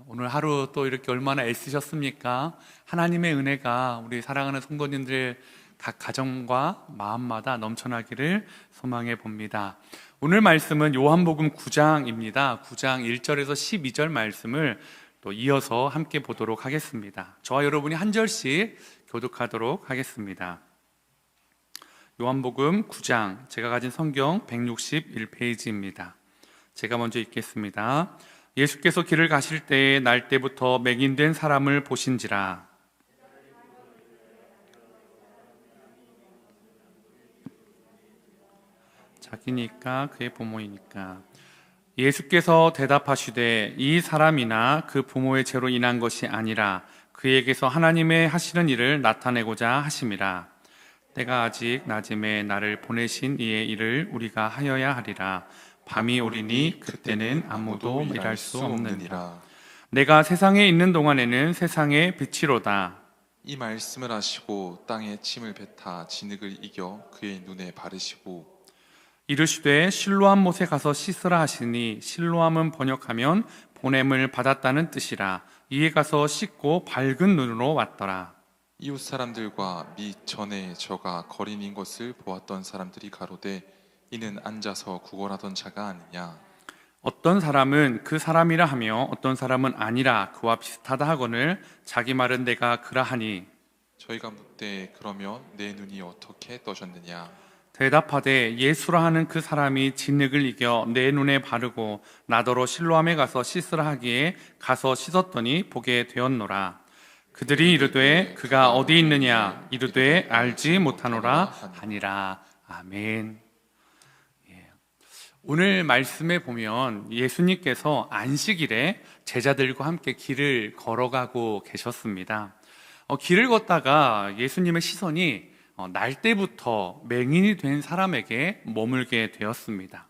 오늘 하루 또 이렇게 얼마나 애쓰셨습니까? 하나님의 은혜가 우리 사랑하는 성도님들 각 가정과 마음마다 넘쳐나기를 소망해 봅니다. 오늘 말씀은 요한복음 9장입니다. 9장 1절에서 12절 말씀을 또 이어서 함께 보도록 하겠습니다. 저와 여러분이 한 절씩 교독하도록 하겠습니다. 요한복음 9장, 제가 가진 성경 161페이지입니다. 제가 먼저 읽겠습니다. 예수께서 길을 가실 때에 날 때부터 맹인된 사람을 보신지라. 자기니까 그의 부모이니까. 예수께서 대답하시되 이 사람이나 그 부모의 죄로 인한 것이 아니라 그에게서 하나님의 하시는 일을 나타내고자 하심이라. 때가 아직 낮음에 나를 보내신 이의 일을 우리가 하여야 하리라. 밤이 오리니 그때는 아무도 일할 수 없느니라. 내가 세상에 있는 동안에는 세상의 빛이로다. 이 말씀을 하시고 땅에 침을 뱉아 진흙을 이겨 그의 눈에 바르시고 이르시되 실로암 못에 가서 씻으라 하시니, 실로암은 번역하면 보냄을 받았다는 뜻이라. 이에 가서 씻고 밝은 눈으로 왔더라. 이웃 사람들과 미 전에 저가 거린인 것을 보았던 사람들이 가로되 이는 앉아서 구걸하던 자가 아니냐. 어떤 사람은 그 사람이라 하며 어떤 사람은 아니라 그와 비슷하다 하거늘 자기 말은 내가 그라하니. 저희가 묻되 그러면 내 눈이 어떻게 떠졌느냐. 대답하되 예수라 하는 그 사람이 진흙을 이겨 내 눈에 바르고 나더러 실로암에 가서 씻으라 하기에 가서 씻었더니 보게 되었노라. 그들이 이르되 그가 어디 있느냐. 이르되 알지 못하노라 하니라. 아멘. 오늘 말씀에 보면 예수님께서 안식일에 제자들과 함께 길을 걸어가고 계셨습니다. 길을 걷다가 예수님의 시선이 날 때부터 맹인이 된 사람에게 머물게 되었습니다.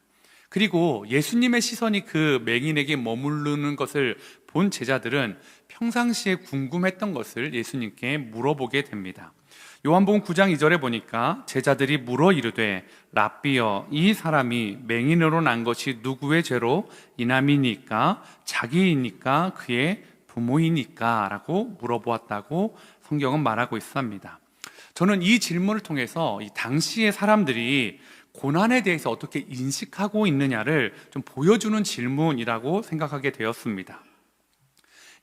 그리고 예수님의 시선이 그 맹인에게 머무르는 것을 본 제자들은 평상시에 궁금했던 것을 예수님께 물어보게 됩니다. 요한복음 9장 2절에 보니까 제자들이 물어 이르되 랍비여, 이 사람이 맹인으로 난 것이 누구의 죄로 인함이니까? 자기이니까 그의 부모이니까? 라고 물어보았다고 성경은 말하고 있습니다. 저는 이 질문을 통해서 이 당시의 사람들이 고난에 대해서 어떻게 인식하고 있느냐를 좀 보여주는 질문이라고 생각하게 되었습니다.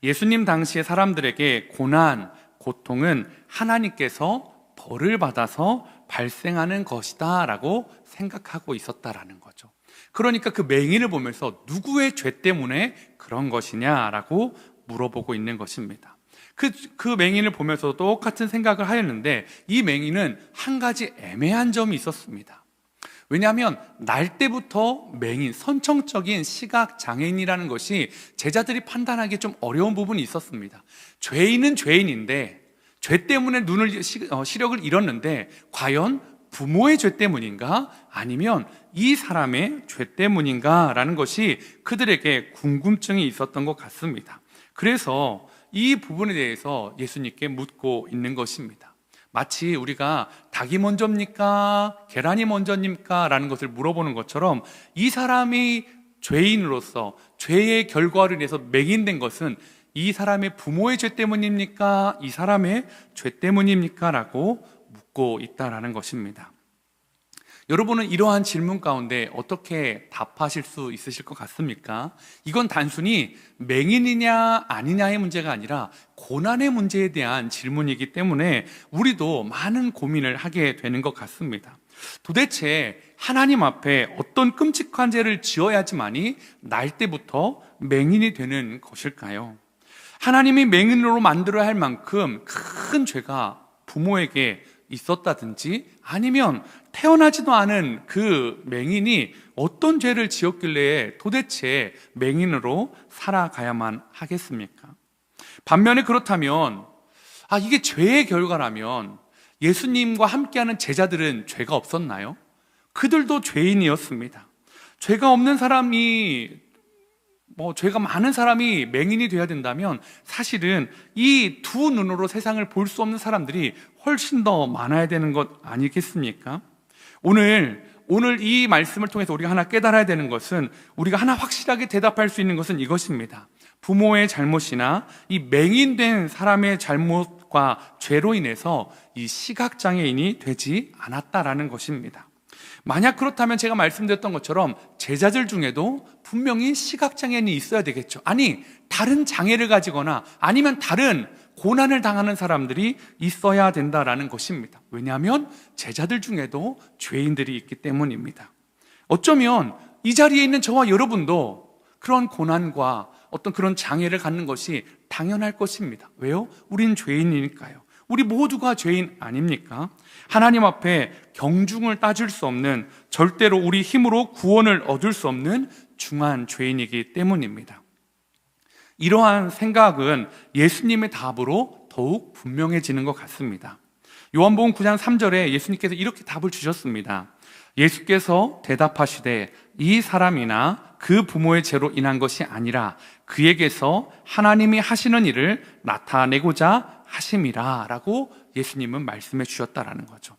예수님 당시의 사람들에게 고난, 고통은 하나님께서 벌을 받아서 발생하는 것이다 라고 생각하고 있었다라는 거죠. 그러니까 그 맹인을 보면서 누구의 죄 때문에 그런 것이냐라고 물어보고 있는 것입니다. 그 맹인을 보면서 똑같은 생각을 하였는데 이 맹인은 한 가지 애매한 점이 있었습니다. 왜냐하면 날 때부터 맹인, 선천적인 시각장애인이라는 것이 제자들이 판단하기 좀 어려운 부분이 있었습니다. 죄인은 죄인인데 죄 때문에 시력을 잃었는데 과연 부모의 죄 때문인가? 아니면 이 사람의 죄 때문인가? 라는 것이 그들에게 궁금증이 있었던 것 같습니다. 그래서 이 부분에 대해서 예수님께 묻고 있는 것입니다. 마치 우리가 닭이 먼저입니까? 계란이 먼저입니까? 라는 것을 물어보는 것처럼 이 사람이 죄인으로서 죄의 결과로 인해서 맹인된 것은 이 사람의 부모의 죄 때문입니까? 이 사람의 죄 때문입니까? 라고 묻고 있다는 것입니다. 여러분은 이러한 질문 가운데 어떻게 답하실 수 있으실 것 같습니까? 이건 단순히 맹인이냐 아니냐의 문제가 아니라 고난의 문제에 대한 질문이기 때문에 우리도 많은 고민을 하게 되는 것 같습니다. 도대체 하나님 앞에 어떤 끔찍한 죄를 지어야지만이 날 때부터 맹인이 되는 것일까요? 하나님이 맹인으로 만들어야 할 만큼 큰 죄가 부모에게 있었다든지 아니면 태어나지도 않은 그 맹인이 어떤 죄를 지었길래 도대체 맹인으로 살아가야만 하겠습니까? 반면에 그렇다면 이게 죄의 결과라면 예수님과 함께하는 제자들은 죄가 없었나요? 그들도 죄인이었습니다. 죄가 없는 사람이 죄가 많은 사람이 맹인이 되어야 된다면 사실은 이 두 눈으로 세상을 볼 수 없는 사람들이 훨씬 더 많아야 되는 것 아니겠습니까? 오늘 이 말씀을 통해서 우리가 하나 깨달아야 되는 것은, 우리가 하나 확실하게 대답할 수 있는 것은 이것입니다. 부모의 잘못이나 이 맹인된 사람의 잘못과 죄로 인해서 이 시각장애인이 되지 않았다라는 것입니다. 만약 그렇다면 제가 말씀드렸던 것처럼 제자들 중에도 분명히 시각장애인이 있어야 되겠죠. 아니, 다른 장애를 가지거나 아니면 다른 고난을 당하는 사람들이 있어야 된다라는 것입니다. 왜냐하면 제자들 중에도 죄인들이 있기 때문입니다. 어쩌면 이 자리에 있는 저와 여러분도 그런 고난과 어떤 그런 장애를 갖는 것이 당연할 것입니다. 왜요? 우린 죄인이니까요. 우리 모두가 죄인 아닙니까? 하나님 앞에 경중을 따질 수 없는, 절대로 우리 힘으로 구원을 얻을 수 없는 중한 죄인이기 때문입니다. 이러한 생각은 예수님의 답으로 더욱 분명해지는 것 같습니다. 요한복음 9장 3절에 예수님께서 이렇게 답을 주셨습니다. 예수께서 대답하시되 이 사람이나 그 부모의 죄로 인한 것이 아니라 그에게서 하나님이 하시는 일을 나타내고자 하심이라 라고 예수님은 말씀해 주셨다라는 거죠.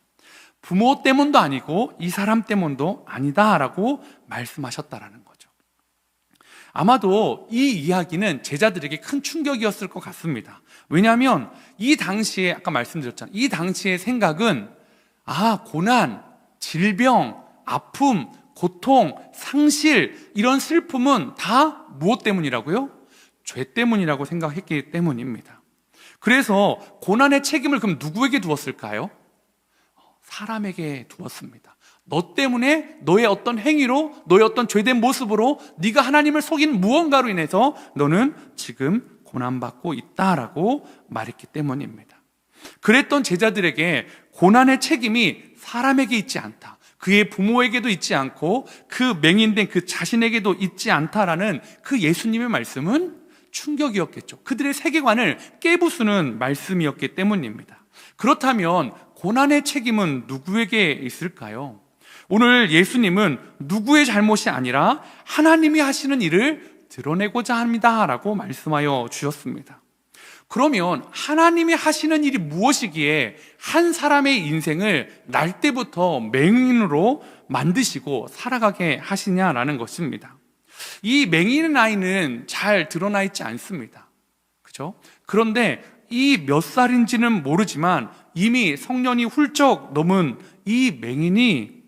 부모 때문도 아니고 이 사람 때문도 아니다 라고 말씀하셨다라는 거죠. 아마도 이 이야기는 제자들에게 큰 충격이었을 것 같습니다. 왜냐하면 이 당시에, 아까 말씀드렸잖아요, 이 당시의 생각은 고난, 질병, 아픔, 고통, 상실, 이런 슬픔은 다 무엇 때문이라고요? 죄 때문이라고 생각했기 때문입니다. 그래서 고난의 책임을 그럼 누구에게 두었을까요? 사람에게 두었습니다. 너 때문에, 너의 어떤 행위로, 너의 어떤 죄된 모습으로 네가 하나님을 속인 무언가로 인해서 너는 지금 고난받고 있다라고 말했기 때문입니다. 그랬던 제자들에게 고난의 책임이 사람에게 있지 않다, 그의 부모에게도 있지 않고 그 맹인된 그 자신에게도 있지 않다라는 그 예수님의 말씀은 충격이었겠죠. 그들의 세계관을 깨부수는 말씀이었기 때문입니다. 그렇다면 고난의 책임은 누구에게 있을까요? 오늘 예수님은 누구의 잘못이 아니라 하나님이 하시는 일을 드러내고자 합니다라고 말씀하여 주셨습니다. 그러면 하나님이 하시는 일이 무엇이기에 한 사람의 인생을 날 때부터 맹인으로 만드시고 살아가게 하시냐라는 것입니다. 이 맹인의 나이는 잘 드러나 있지 않습니다. 그죠? 그런데 이 몇 살인지는 모르지만 이미 성년이 훌쩍 넘은 이 맹인이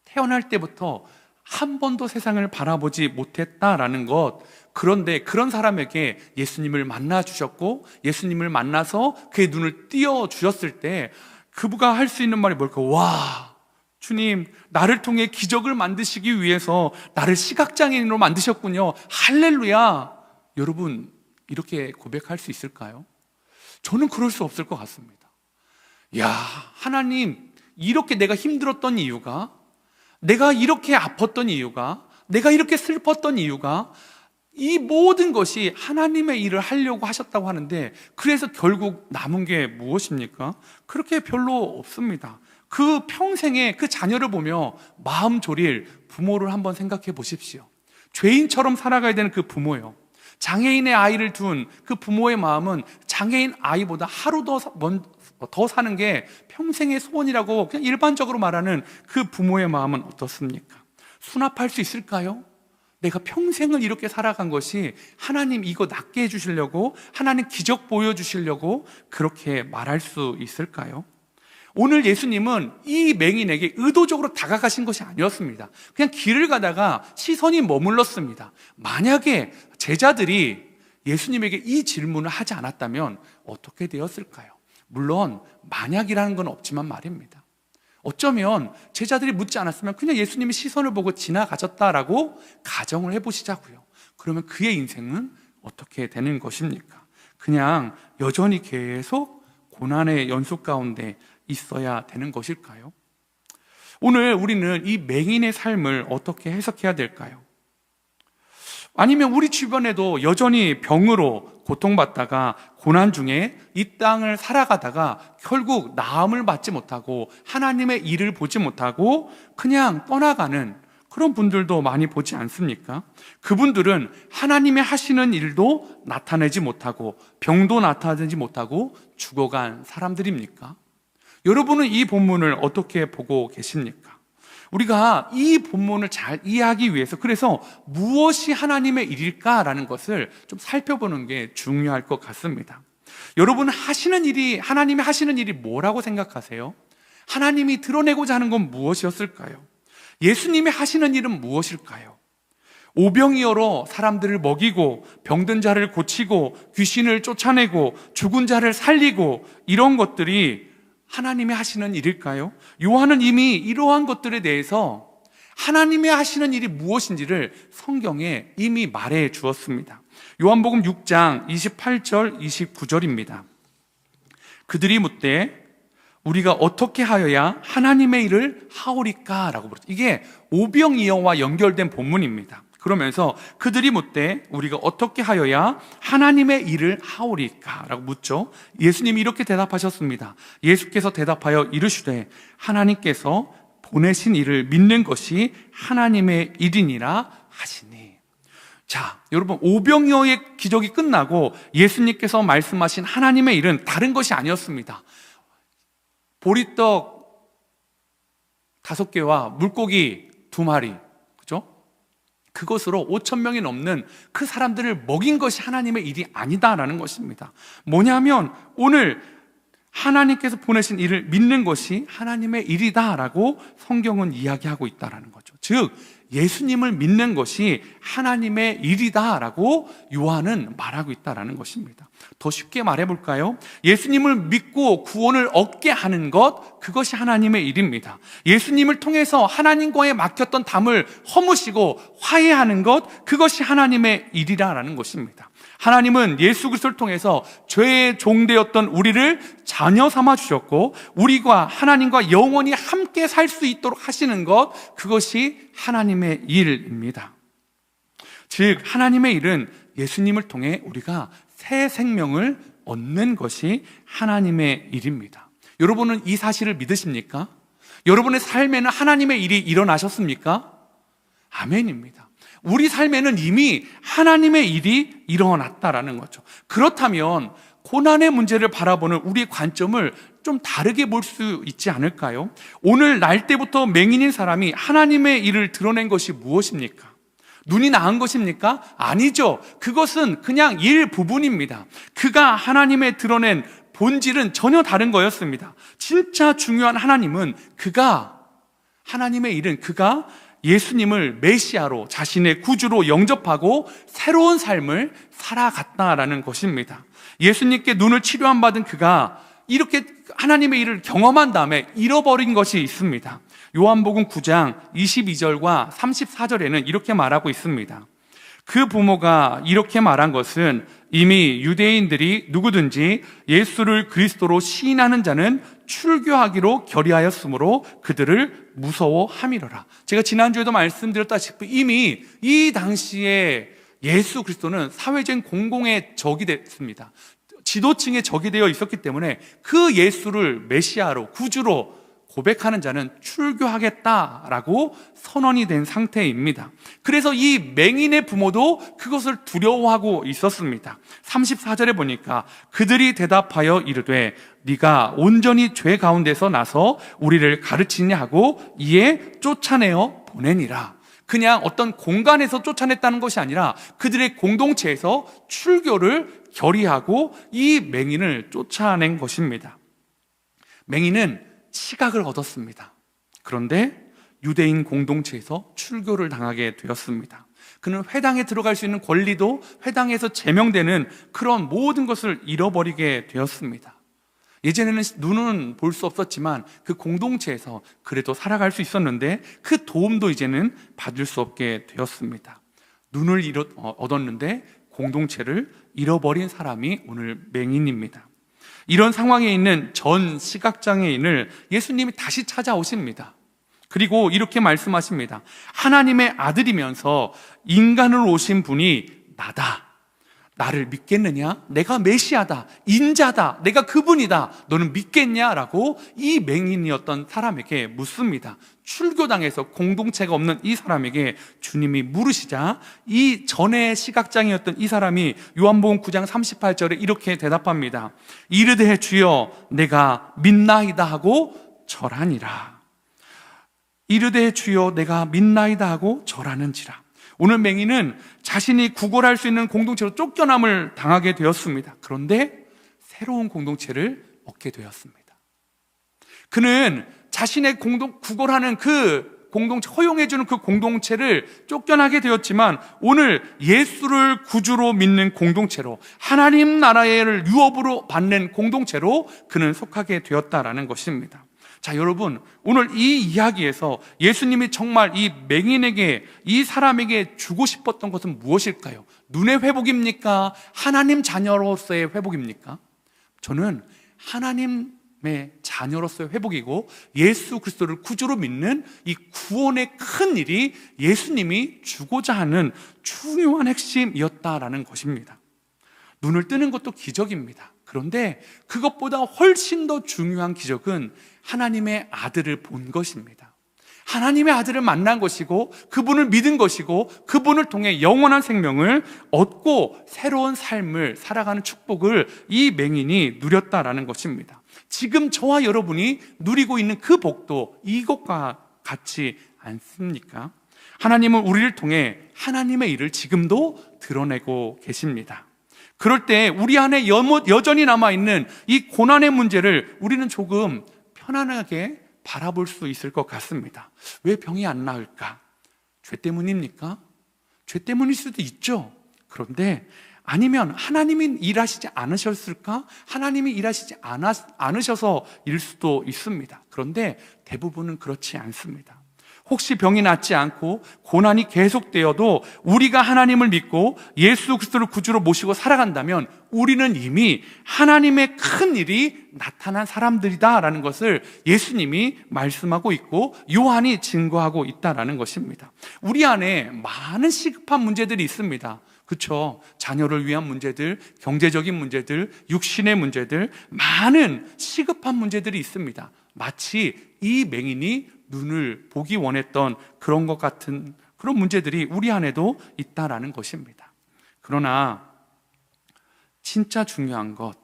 태어날 때부터 한 번도 세상을 바라보지 못했다라는 것, 그런데 그런 사람에게 예수님을 만나 주셨고 예수님을 만나서 그의 눈을 띄워 주셨을 때 그가 할 수 있는 말이 뭘까? 와, 주님, 나를 통해 기적을 만드시기 위해서 나를 시각장애인으로 만드셨군요. 할렐루야. 여러분, 이렇게 고백할 수 있을까요? 저는 그럴 수 없을 것 같습니다. 야, 하나님, 이렇게 내가 힘들었던 이유가, 내가 이렇게 아팠던 이유가, 내가 이렇게 슬펐던 이유가 이 모든 것이 하나님의 일을 하려고 하셨다고 하는데, 그래서 결국 남은 게 무엇입니까? 그렇게 별로 없습니다. 그 평생에 그 자녀를 보며 마음 졸일 부모를 한번 생각해 보십시오. 죄인처럼 살아가야 되는 그 부모요, 장애인의 아이를 둔 그 부모의 마음은 장애인 아이보다 하루 더 사는 게 평생의 소원이라고 그냥 일반적으로 말하는 그 부모의 마음은 어떻습니까? 수납할 수 있을까요? 내가 평생을 이렇게 살아간 것이 하나님 이거 낫게 해주시려고, 하나님 기적 보여주시려고 그렇게 말할 수 있을까요? 오늘 예수님은 이 맹인에게 의도적으로 다가가신 것이 아니었습니다. 그냥 길을 가다가 시선이 머물렀습니다. 만약에 제자들이 예수님에게 이 질문을 하지 않았다면 어떻게 되었을까요? 물론 만약이라는 건 없지만 말입니다. 어쩌면 제자들이 묻지 않았으면 그냥 예수님이 시선을 보고 지나가셨다라고 가정을 해보시자고요. 그러면 그의 인생은 어떻게 되는 것입니까? 그냥 여전히 계속 고난의 연속 가운데 있어야 되는 것일까요? 오늘 우리는 이 맹인의 삶을 어떻게 해석해야 될까요? 아니면 우리 주변에도 여전히 병으로 고통받다가 고난 중에 이 땅을 살아가다가 결국 나음을 받지 못하고 하나님의 일을 보지 못하고 그냥 떠나가는 그런 분들도 많이 보지 않습니까? 그분들은 하나님의 하시는 일도 나타내지 못하고 병도 나타내지 못하고 죽어간 사람들입니까? 여러분은 이 본문을 어떻게 보고 계십니까? 우리가 이 본문을 잘 이해하기 위해서 그래서 무엇이 하나님의 일일까라는 것을 좀 살펴보는 게 중요할 것 같습니다. 여러분 하나님이 하시는 일이 뭐라고 생각하세요? 하나님이 드러내고자 하는 건 무엇이었을까요? 예수님이 하시는 일은 무엇일까요? 오병이어로 사람들을 먹이고 병든 자를 고치고 귀신을 쫓아내고 죽은 자를 살리고 이런 것들이 하나님이 하시는 일일까요? 요한은 이미 이러한 것들에 대해서 하나님이 하시는 일이 무엇인지를 성경에 이미 말해 주었습니다. 요한복음 6장 28절 29절입니다. 그들이 묻되 우리가 어떻게 하여야 하나님의 일을 하오리까? 라고 부르죠. 이게 오병이어와 연결된 본문입니다. 그러면서 그들이 묻되 우리가 어떻게 하여야 하나님의 일을 하오리까? 라고 묻죠. 예수님이 이렇게 대답하셨습니다. 예수께서 대답하여 이르시되 하나님께서 보내신 일을 믿는 것이 하나님의 일이니라 하시니. 자, 여러분, 오병이어의 기적이 끝나고 예수님께서 말씀하신 하나님의 일은 다른 것이 아니었습니다. 보리떡 5개와 물고기 2마리, 그죠? 그것으로 5,000명이 넘는 그 사람들을 먹인 것이 하나님의 일이 아니다라는 것입니다. 뭐냐면 오늘 하나님께서 보내신 일을 믿는 것이 하나님의 일이다라고 성경은 이야기하고 있다라는 거죠. 즉 예수님을 믿는 것이 하나님의 일이다라고 요한은 말하고 있다라는 것입니다. 더 쉽게 말해볼까요? 예수님을 믿고 구원을 얻게 하는 것, 그것이 하나님의 일입니다. 예수님을 통해서 하나님과의 막혔던 담을 허무시고 화해하는 것, 그것이 하나님의 일이라는 것입니다. 하나님은 예수 그리스도를 통해서 죄의 종되었던 우리를 자녀 삼아 주셨고 우리가 하나님과 영원히 함께 살 수 있도록 하시는 것, 그것이 하나님의 일입니다. 즉 하나님의 일은 예수님을 통해 우리가 새 생명을 얻는 것이 하나님의 일입니다. 여러분은 이 사실을 믿으십니까? 여러분의 삶에는 하나님의 일이 일어나셨습니까? 아멘입니다. 우리 삶에는 이미 하나님의 일이 일어났다라는 거죠. 그렇다면 고난의 문제를 바라보는 우리의 관점을 좀 다르게 볼 수 있지 않을까요? 오늘 날 때부터 맹인인 사람이 하나님의 일을 드러낸 것이 무엇입니까? 눈이 나은 것입니까? 아니죠. 그것은 그냥 일부분입니다. 그가 하나님의 드러낸 본질은 전혀 다른 거였습니다. 진짜 중요한 하나님은 하나님의 일은 그가 예수님을 메시아로 자신의 구주로 영접하고 새로운 삶을 살아갔다라는 것입니다. 예수님께 눈을 치료한 받은 그가 이렇게 하나님의 일을 경험한 다음에 잃어버린 것이 있습니다. 요한복음 9장 22절과 34절에는 이렇게 말하고 있습니다. 그 부모가 이렇게 말한 것은 이미 유대인들이 누구든지 예수를 그리스도로 시인하는 자는 출교하기로 결의하였으므로 그들을 무서워함이로라. 제가 지난주에도 말씀드렸다시피 이미 이 당시에 예수 그리스도는 사회적인 공공의 적이 됐습니다. 지도층의 적이 되어 있었기 때문에 그 예수를 메시아로 구주로 고백하는 자는 출교하겠다라고 선언이 된 상태입니다. 그래서 이 맹인의 부모도 그것을 두려워하고 있었습니다. 34절에 보니까 그들이 대답하여 이르되 네가 온전히 죄 가운데서 나서 우리를 가르치냐 하고 이에 쫓아내어 보내니라. 그냥 어떤 공간에서 쫓아냈다는 것이 아니라 그들의 공동체에서 출교를 결의하고 이 맹인을 쫓아낸 것입니다. 맹인은 시각을 얻었습니다. 그런데 유대인 공동체에서 출교를 당하게 되었습니다. 그는 회당에 들어갈 수 있는 권리도 회당에서 제명되는 그런 모든 것을 잃어버리게 되었습니다. 예전에는 눈은 볼 수 없었지만 그 공동체에서 그래도 살아갈 수 있었는데 그 도움도 이제는 받을 수 없게 되었습니다. 눈을 얻었는데 공동체를 잃어버린 사람이 오늘 맹인입니다. 이런 상황에 있는 전 시각장애인을 예수님이 다시 찾아오십니다. 그리고 이렇게 말씀하십니다. 하나님의 아들이면서 인간으로 오신 분이 나다. 나를 믿겠느냐? 내가 메시아다, 인자다, 내가 그분이다, 너는 믿겠냐라고 이 맹인이었던 사람에게 묻습니다. 출교당해서 공동체가 없는 이 사람에게 주님이 물으시자 이 전에 시각장애였던 이 사람이 요한복음 9장 38절에 이렇게 대답합니다. 이르되 주여 내가 믿나이다 하고 절하니라. 이르되 주여 내가 믿나이다 하고 절하는지라. 오늘 맹인은 자신이 구걸할 수 있는 공동체로 쫓겨남을 당하게 되었습니다. 그런데 새로운 공동체를 얻게 되었습니다. 그는 자신의 구걸하는 그 공동체, 허용해주는 그 공동체를 쫓겨나게 되었지만 오늘 예수를 구주로 믿는 공동체로, 하나님 나라의 유업으로 받는 공동체로 그는 속하게 되었다라는 것입니다. 자, 여러분, 오늘 이 이야기에서 예수님이 정말 이 맹인에게, 이 사람에게 주고 싶었던 것은 무엇일까요? 눈의 회복입니까? 하나님 자녀로서의 회복입니까? 저는 하나님의 자녀로서의 회복이고 예수 그리스도를 구주로 믿는 이 구원의 큰 일이 예수님이 주고자 하는 중요한 핵심이었다라는 것입니다. 눈을 뜨는 것도 기적입니다. 그런데 그것보다 훨씬 더 중요한 기적은 하나님의 아들을 본 것입니다. 하나님의 아들을 만난 것이고 그분을 믿은 것이고 그분을 통해 영원한 생명을 얻고 새로운 삶을 살아가는 축복을 이 맹인이 누렸다라는 것입니다. 지금 저와 여러분이 누리고 있는 그 복도 이것과 같지 않습니까? 하나님은 우리를 통해 하나님의 일을 지금도 드러내고 계십니다. 그럴 때 우리 안에 여전히 남아있는 이 고난의 문제를 우리는 조금 편안하게 바라볼 수 있을 것 같습니다. 왜 병이 안 나을까? 죄 때문입니까? 죄 때문일 수도 있죠. 그런데 아니면 하나님이 일하시지 않으셨을까? 하나님이 일하시지 않으셔서 일 수도 있습니다. 그런데 대부분은 그렇지 않습니다. 혹시 병이 낫지 않고 고난이 계속되어도 우리가 하나님을 믿고 예수 그리스도를 구주로 모시고 살아간다면 우리는 이미 하나님의 큰 일이 나타난 사람들이다라는 것을 예수님이 말씀하고 있고 요한이 증거하고 있다라는 것입니다. 우리 안에 많은 시급한 문제들이 있습니다. 그렇죠? 자녀를 위한 문제들, 경제적인 문제들, 육신의 문제들, 많은 시급한 문제들이 있습니다. 마치 이 맹인이 눈을 보기 원했던 그런 것 같은 그런 문제들이 우리 안에도 있다라는 것입니다. 그러나 진짜 중요한 것,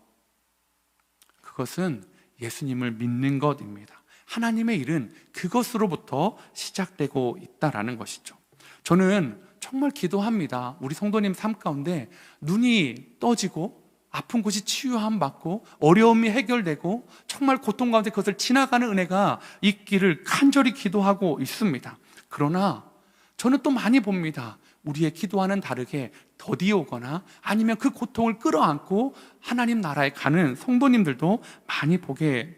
그것은 예수님을 믿는 것입니다. 하나님의 일은 그것으로부터 시작되고 있다라는 것이죠. 저는 정말 기도합니다. 우리 성도님 삶 가운데 눈이 떠지고 아픈 곳이 치유함 받고 어려움이 해결되고 정말 고통 가운데 그것을 지나가는 은혜가 있기를 간절히 기도하고 있습니다. 그러나 저는 또 많이 봅니다. 우리의 기도와는 다르게 더디 오거나 아니면 그 고통을 끌어안고 하나님 나라에 가는 성도님들도 많이 보게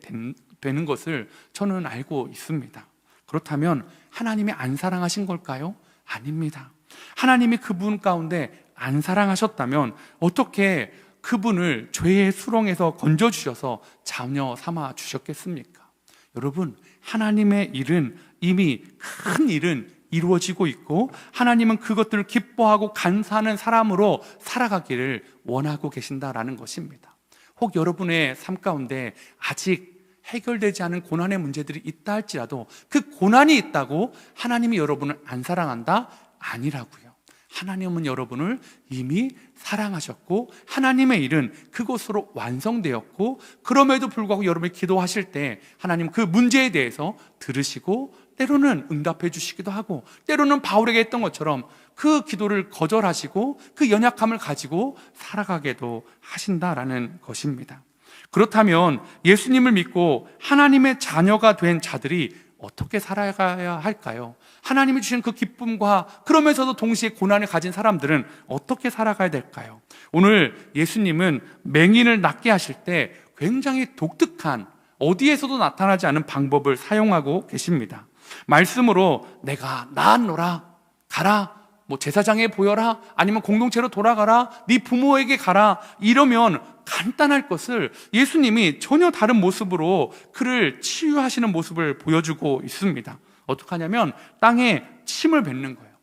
되는 것을 저는 알고 있습니다. 그렇다면 하나님이 안 사랑하신 걸까요? 아닙니다. 하나님이 그분 가운데 안 사랑하셨다면 어떻게 그분을 죄의 수렁에서 건져주셔서 자녀 삼아 주셨겠습니까? 여러분, 하나님의 일은 이미 큰 일은 이루어지고 있고 하나님은 그것들을 기뻐하고 감사하는 사람으로 살아가기를 원하고 계신다라는 것입니다. 혹 여러분의 삶 가운데 아직 해결되지 않은 고난의 문제들이 있다 할지라도 그 고난이 있다고 하나님이 여러분을 안 사랑한다? 아니라고요. 하나님은 여러분을 이미 사랑하셨고 하나님의 일은 그것으로 완성되었고 그럼에도 불구하고 여러분이 기도하실 때 하나님 그 문제에 대해서 들으시고 때로는 응답해 주시기도 하고 때로는 바울에게 했던 것처럼 그 기도를 거절하시고 그 연약함을 가지고 살아가게도 하신다라는 것입니다. 그렇다면 예수님을 믿고 하나님의 자녀가 된 자들이 어떻게 살아가야 할까요? 하나님이 주신 그 기쁨과 그러면서도 동시에 고난을 가진 사람들은 어떻게 살아가야 될까요? 오늘 예수님은 맹인을 낫게 하실 때 굉장히 독특한 어디에서도 나타나지 않은 방법을 사용하고 계십니다. 말씀으로 내가 나았노라, 가라, 제사장에 보여라, 아니면 공동체로 돌아가라, 네 부모에게 가라, 이러면 간단할 것을 예수님이 전혀 다른 모습으로 그를 치유하시는 모습을 보여주고 있습니다. 어떻게 하냐면 땅에 침을 뱉는 거예요.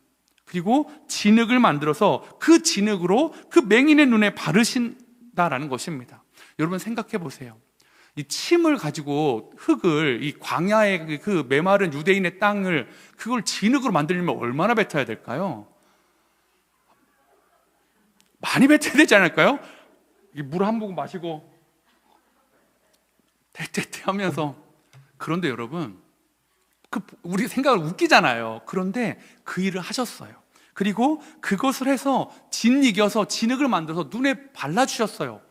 그리고 진흙을 만들어서 그 진흙으로 그 맹인의 눈에 바르신다라는 것입니다. 여러분 생각해 보세요. 이 침을 가지고 흙을, 이 광야의 그 메마른 유대인의 땅을 그걸 진흙으로 만들려면 얼마나 뱉어야 될까요? 많이 뱉어야 되지 않을까요? 물 한 모금 마시고 떼떼떼 하면서. 그런데 여러분, 우리 생각을 웃기잖아요. 그런데 그 일을 하셨어요. 그리고 그것을 해서 진이겨서 진흙을 만들어서 눈에 발라주셨어요.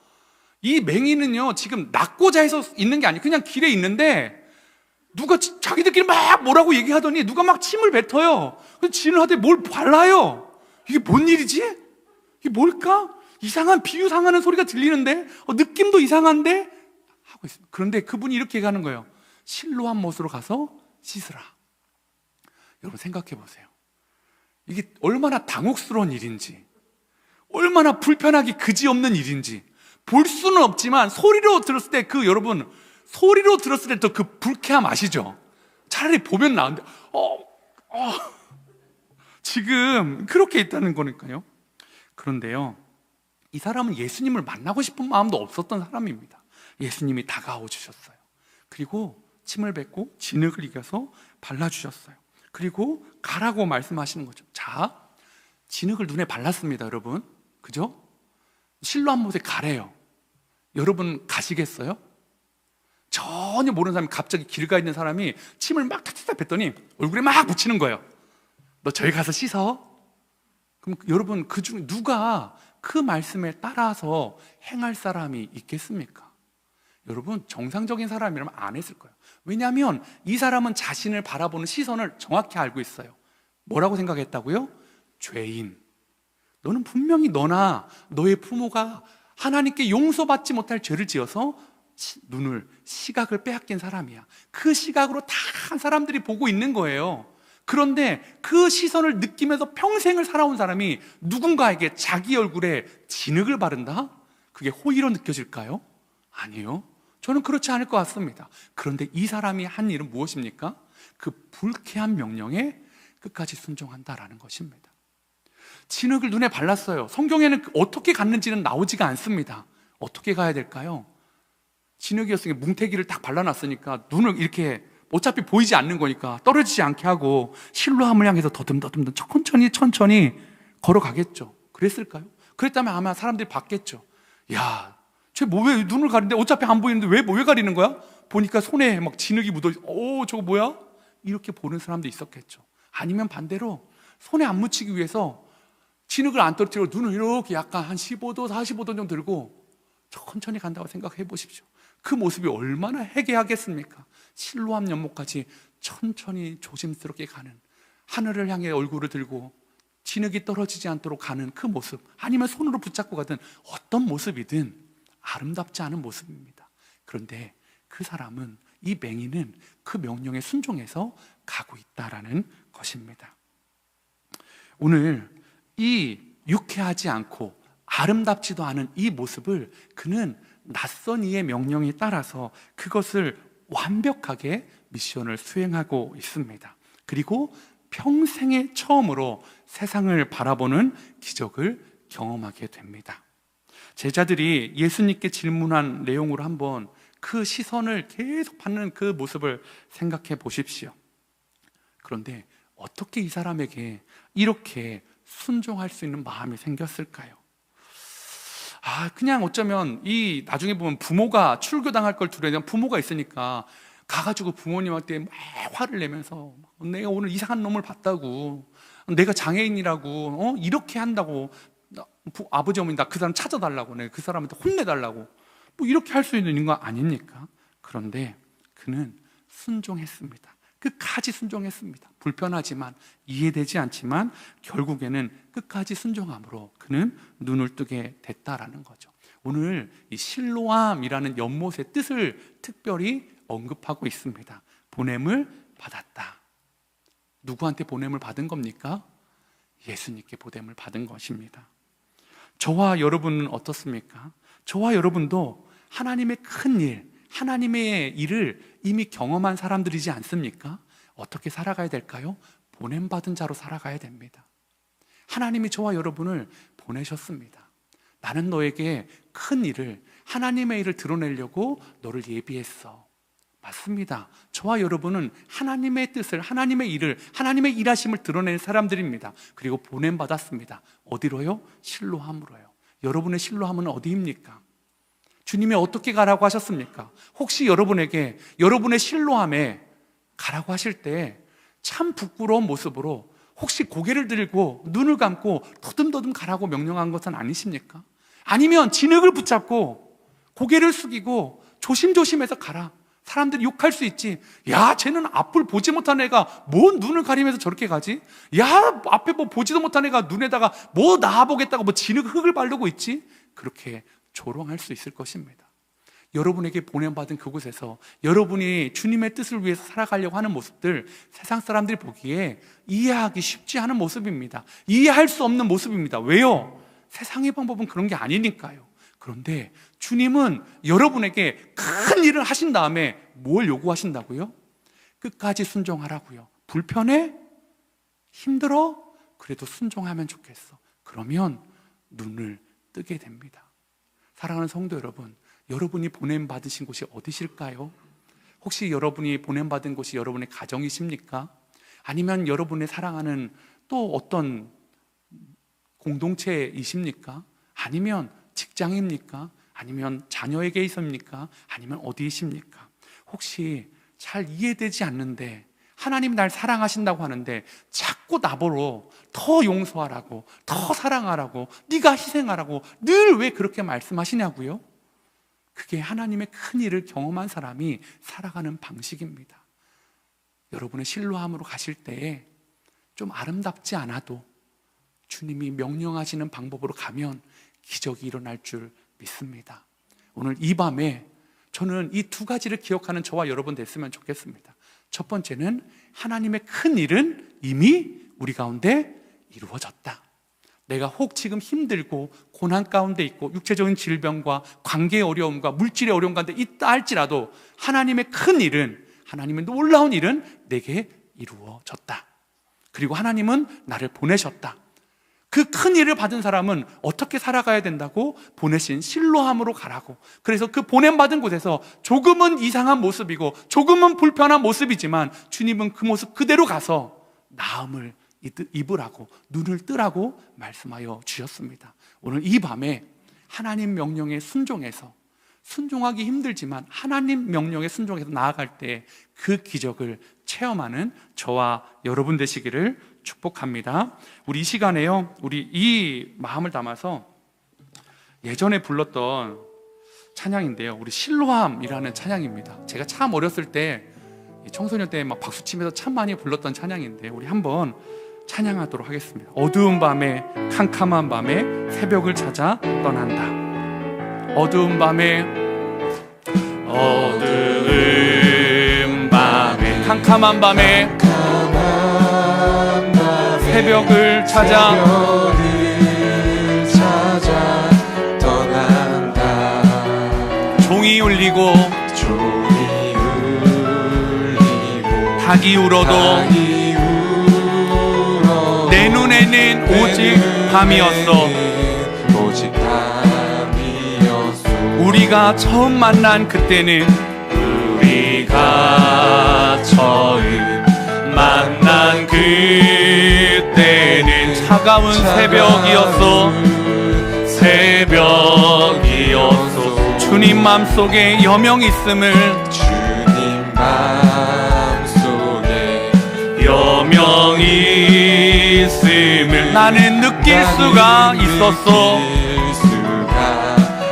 이 맹인은요, 지금 낫고자 해서 있는 게 아니고 그냥 길에 있는데 누가 자기들끼리 막 뭐라고 얘기하더니 누가 막 침을 뱉어요. 그래서 진을 하되 뭘 발라요. 이게 뭔 일이지? 이게 뭘까? 이상한 비유 상하는 소리가 들리는데 느낌도 이상한데 하고 있습니다. 그런데 그분이 이렇게 얘기하는 거예요. 실로암 못으로 가서 씻으라. 여러분 생각해 보세요. 이게 얼마나 당혹스러운 일인지, 얼마나 불편하기 그지없는 일인지 볼 수는 없지만 소리로 들었을 때 여러분 소리로 들었을 때 또 그 불쾌함 아시죠? 차라리 보면 나은데 지금 그렇게 있다는 거니까요. 그런데요, 이 사람은 예수님을 만나고 싶은 마음도 없었던 사람입니다. 예수님이 다가와 주셨어요. 그리고 침을 뱉고 진흙을 이겨서 발라주셨어요. 그리고 가라고 말씀하시는 거죠. 자, 진흙을 눈에 발랐습니다, 여러분. 그죠? 실로암 못에 가래요. 여러분 가시겠어요? 전혀 모르는 사람이 갑자기 길 가 있는 사람이 침을 막 탁탁 뱉더니 얼굴에 막 묻히는 거예요. 너 저기 가서 씻어? 그럼 여러분 그중 누가 그 말씀에 따라서 행할 사람이 있겠습니까? 여러분 정상적인 사람이라면 안 했을 거예요. 왜냐하면 이 사람은 자신을 바라보는 시선을 정확히 알고 있어요. 뭐라고 생각했다고요? 죄인. 너는 분명히 너나 너의 부모가 하나님께 용서받지 못할 죄를 지어서 시각을 빼앗긴 사람이야. 그 시각으로 다 사람들이 보고 있는 거예요. 그런데 그 시선을 느끼면서 평생을 살아온 사람이 누군가에게 자기 얼굴에 진흙을 바른다? 그게 호의로 느껴질까요? 아니요. 저는 그렇지 않을 것 같습니다. 그런데 이 사람이 한 일은 무엇입니까? 그 불쾌한 명령에 끝까지 순종한다라는 것입니다. 진흙을 눈에 발랐어요. 성경에는 어떻게 갔는지는 나오지가 않습니다. 어떻게 가야 될까요? 진흙이었으니까 뭉태기를 딱 발라놨으니까 눈을 이렇게 어차피 보이지 않는 거니까 떨어지지 않게 하고 실로암을 향해서 더듬더듬 천천히 걸어가겠죠. 그랬을까요? 그랬다면 아마 사람들이 봤겠죠. 야, 쟤 왜 눈을 가리는데 어차피 안 보이는데 왜 가리는 거야? 보니까 손에 막 진흙이 묻어있어. 저거 뭐야? 이렇게 보는 사람도 있었겠죠. 아니면 반대로 손에 안 묻히기 위해서 진흙을 안 떨어뜨리고 눈을 이렇게 약간 한 15도, 45도 정도 들고 천천히 간다고 생각해 보십시오. 그 모습이 얼마나 해괴하겠습니까? 실로암 연못까지 천천히 조심스럽게 가는, 하늘을 향해 얼굴을 들고 진흙이 떨어지지 않도록 가는 그 모습, 아니면 손으로 붙잡고 가든 어떤 모습이든 아름답지 않은 모습입니다. 그런데 그 사람은, 이 맹인은 그 명령에 순종해서 가고 있다라는 것입니다. 오늘 이 유쾌하지 않고 아름답지도 않은 이 모습을 그는 낯선 이의 명령에 따라서 그것을 완벽하게 미션을 수행하고 있습니다. 그리고 평생에 처음으로 세상을 바라보는 기적을 경험하게 됩니다. 제자들이 예수님께 질문한 내용으로 한번 그 시선을 계속 받는 그 모습을 생각해 보십시오. 그런데 어떻게 이 사람에게 이렇게 순종할 수 있는 마음이 생겼을까요? 그냥 어쩌면 나중에 보면 부모가 출교당할 걸 두려워, 부모가 있으니까 가가지고 부모님한테 막 화를 내면서 내가 오늘 이상한 놈을 봤다고, 내가 장애인이라고, 이렇게 한다고, 아버지 어머니 나 그 사람 찾아달라고, 내가 그 사람한테 혼내달라고, 이렇게 할 수 있는 거 아닙니까? 그런데 그는 순종했습니다. 끝까지 순종했습니다. 불편하지만, 이해되지 않지만 결국에는 끝까지 순종함으로 그는 눈을 뜨게 됐다라는 거죠. 오늘 이 실로암이라는 연못의 뜻을 특별히 언급하고 있습니다. 보냄을 받았다. 누구한테 보냄을 받은 겁니까? 예수님께 보냄을 받은 것입니다. 저와 여러분은 어떻습니까? 저와 여러분도 하나님의 큰 일, 하나님의 일을 이미 경험한 사람들이지 않습니까? 어떻게 살아가야 될까요? 보냄받은 자로 살아가야 됩니다. 하나님이 저와 여러분을 보내셨습니다. 나는 너에게 큰 일을, 하나님의 일을 드러내려고 너를 예비했어. 맞습니다. 저와 여러분은 하나님의 뜻을, 하나님의 일을, 하나님의 일하심을 드러낸 사람들입니다. 그리고 보냄받았습니다. 어디로요? 실로함으로요. 여러분의 실로함은 어디입니까? 주님이 어떻게 가라고 하셨습니까? 혹시 여러분에게 여러분의 실로함에 가라고 하실 때 참 부끄러운 모습으로 혹시 고개를 들고 눈을 감고 더듬더듬 가라고 명령한 것은 아니십니까? 아니면 진흙을 붙잡고 고개를 숙이고 조심조심해서 가라. 사람들이 욕할 수 있지. 야, 쟤는 앞을 보지 못한 애가 뭔 눈을 가리면서 저렇게 가지? 야, 앞에 뭐 보지도 못한 애가 눈에다가 뭐 나와보겠다고 뭐 진흙 흙을 바르고 있지? 그렇게 조롱할 수 있을 것입니다. 여러분에게 보냄받은 그곳에서 여러분이 주님의 뜻을 위해서 살아가려고 하는 모습들, 세상 사람들이 보기에 이해하기 쉽지 않은 모습입니다. 이해할 수 없는 모습입니다. 왜요? 세상의 방법은 그런 게 아니니까요. 그런데 주님은 여러분에게 큰 일을 하신 다음에 뭘 요구하신다고요? 끝까지 순종하라고요. 불편해? 힘들어? 그래도 순종하면 좋겠어. 그러면 눈을 뜨게 됩니다. 사랑하는 성도 여러분, 여러분이 보냄받으신 곳이 어디실까요? 혹시 여러분이 보냄받은 곳이 여러분의 가정이십니까? 아니면 여러분의 사랑하는 또 어떤 공동체이십니까? 아니면 직장입니까? 아니면 자녀에게 있습니까? 아니면 어디이십니까? 혹시 잘 이해되지 않는데 하나님 날 사랑하신다고 하는데 자꾸 나보러 더 용서하라고, 더 사랑하라고, 네가 희생하라고 늘 왜 그렇게 말씀하시냐고요? 그게 하나님의 큰 일을 경험한 사람이 살아가는 방식입니다. 여러분의 실로함으로 가실 때에 좀 아름답지 않아도 주님이 명령하시는 방법으로 가면 기적이 일어날 줄 믿습니다. 오늘 이 밤에 저는 이 두 가지를 기억하는 저와 여러분 됐으면 좋겠습니다. 첫 번째는 하나님의 큰 일은 이미 우리 가운데 이루어졌다. 내가 혹 지금 힘들고 고난 가운데 있고 육체적인 질병과 관계의 어려움과 물질의 어려움 가운데 있다 할지라도 하나님의 큰 일은, 하나님의 놀라운 일은 내게 이루어졌다. 그리고 하나님은 나를 보내셨다. 그 큰 일을 받은 사람은 어떻게 살아가야 된다고? 보내신 실로함으로 가라고. 그래서 그 보냄받은 곳에서 조금은 이상한 모습이고 조금은 불편한 모습이지만 주님은 그 모습 그대로 가서 나음을 입으라고, 눈을 뜨라고 말씀하여 주셨습니다. 오늘 이 밤에 하나님 명령에 순종해서, 순종하기 힘들지만 하나님 명령에 순종해서 나아갈 때 그 기적을 체험하는 저와 여러분 되시기를 축복합니다. 우리 이 시간에요, 우리 이 마음을 담아서 예전에 불렀던 찬양인데요, 우리 실로함이라는 찬양입니다. 제가 참 어렸을 때 청소년 때 막 박수치면서 참 많이 불렀던 찬양인데 우리 한번 찬양하도록 하겠습니다. 어두운 밤에, 캄캄한 밤에 새벽을 찾아 떠난다. 어두운 밤에, 어두운 밤에, 캄캄한 밤에 새벽을 찾아 떠난다. 종이 울리고 닭이 울어도 내 눈에는 오직 밤이었어. 우리가 처음 만난 그때는, 우리가 처음 만난 그때는 차가운 새벽이었어. 새벽이었어. 주님 맘속에 여명 있음을, 주님 맘속에 여명 있음을 나는 느낄 수가 있었어.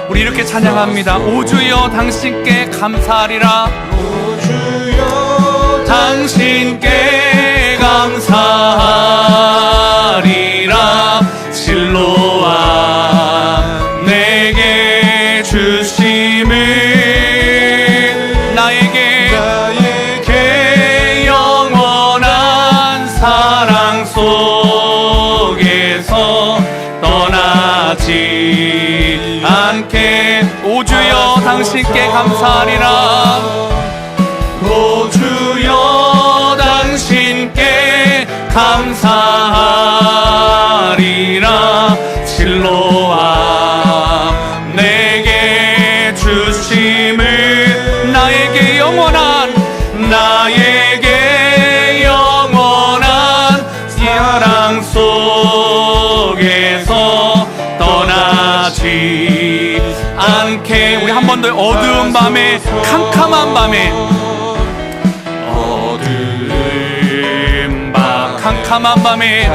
우리 이렇게 찬양합니다. 오 주여 당신께 감사하리라. 오 주여 당신께 감사하리라. 실로와 내게 주심을, 나에게 영원한 사랑 속에서 떠나지 않게. 오 주여 당신께 감사하리라. 오 주여 당신께 감사하리라. 실로와 내게 주심을, 나에게 영원한 사랑 속에서 떠나지 않게. 우리 한 번 더. 어두운 밤에, 캄캄한 밤에, 어두운 캄캄한 밤에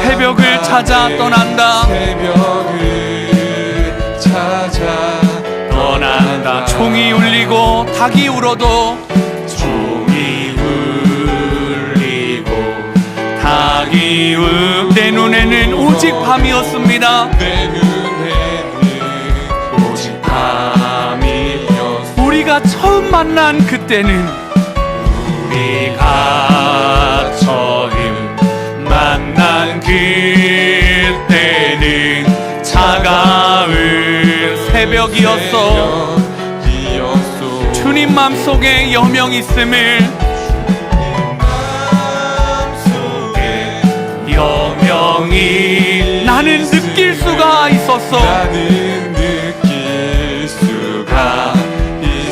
새벽을 찾아 떠난다. 새벽을 찾아 떠난다. 총이 울리고 닭이 울어도 총이 울리고 닭이 내 눈에는 오직 밤이었습니다. 내 눈에는 오직 밤이었어. 우리가 처음 만난 그때는 우리가 처음 만난 그때는 차가운 새벽이었어. 주님 맘속에 여명 있음을 여명이 나는 느낄 수가 있었어.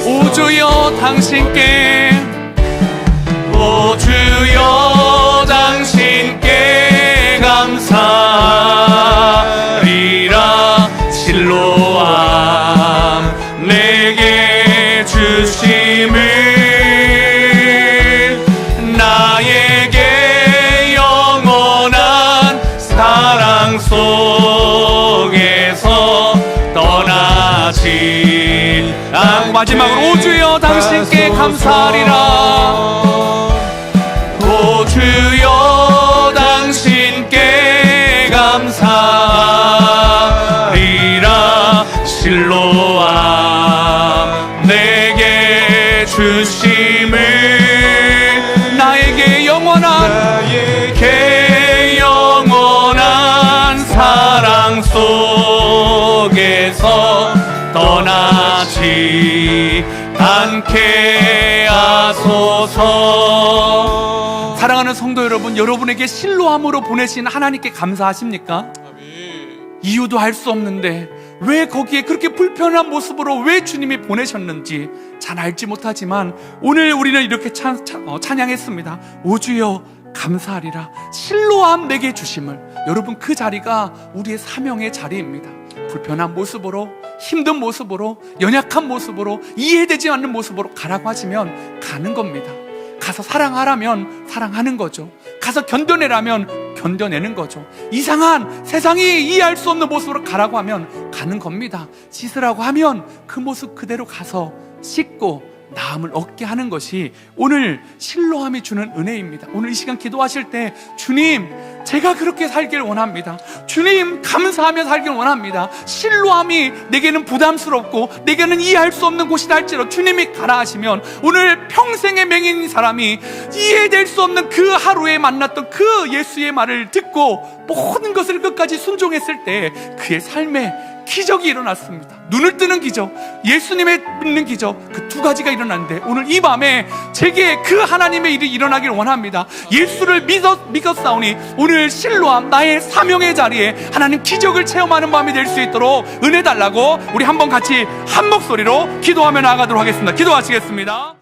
오 주여 당신께 오 주여 당신께 감사리라. 실로암 내게 주심을 나에게 영원한 사랑 속에서 떠나지 않고 마지막으로 오 주여 당신께 감사리라. 오 주여 당신께 감사리라. 실로암 내게 주심을 나에게 영원한 사랑 속에서 떠나지 않게 하소서. 사랑하는 성도 여러분, 여러분에게 실로암으로 보내신 하나님께 감사하십니까? 이유도 알 수 없는데 왜 거기에 그렇게 불편한 모습으로 왜 주님이 보내셨는지 잘 알지 못하지만 오늘 우리는 이렇게 찬양했습니다. 오 주여 감사하리라. 실로암 내게 주심을. 여러분, 그 자리가 우리의 사명의 자리입니다. 불편한 모습으로, 힘든 모습으로, 연약한 모습으로, 이해되지 않는 모습으로 가라고 하시면 가는 겁니다. 가서 사랑하라면 사랑하는 거죠. 가서 견뎌내라면 견뎌내는 거죠. 이상한 세상이 이해할 수 없는 모습으로 가라고 하면 가는 겁니다. 씻으라고 하면 그 모습 그대로 가서 씻고 나음을 얻게 하는 것이 오늘 실로암이 주는 은혜입니다. 오늘 이 시간 기도하실 때 주님, 제가 그렇게 살길 원합니다. 주님, 감사하며 살길 원합니다. 실로암이 내게는 부담스럽고 내게는 이해할 수 없는 곳이다 할지라도 주님이 가라 하시면 오늘 평생의 맹인인 사람이 이해될 수 없는 그 하루에 만났던 그 예수의 말을 듣고 모든 것을 끝까지 순종했을 때 그의 삶에 기적이 일어났습니다. 눈을 뜨는 기적, 예수님의 믿는 기적, 그 두 가지가 일어났는데 오늘 이 밤에 제게 그 하나님의 일이 일어나길 원합니다. 예수를 믿었사오니 오늘 실로암 나의 사명의 자리에 하나님 기적을 체험하는 밤이 될 수 있도록 은혜 달라고 우리 한번 같이 한 목소리로 기도하며 나아가도록 하겠습니다. 기도하시겠습니다.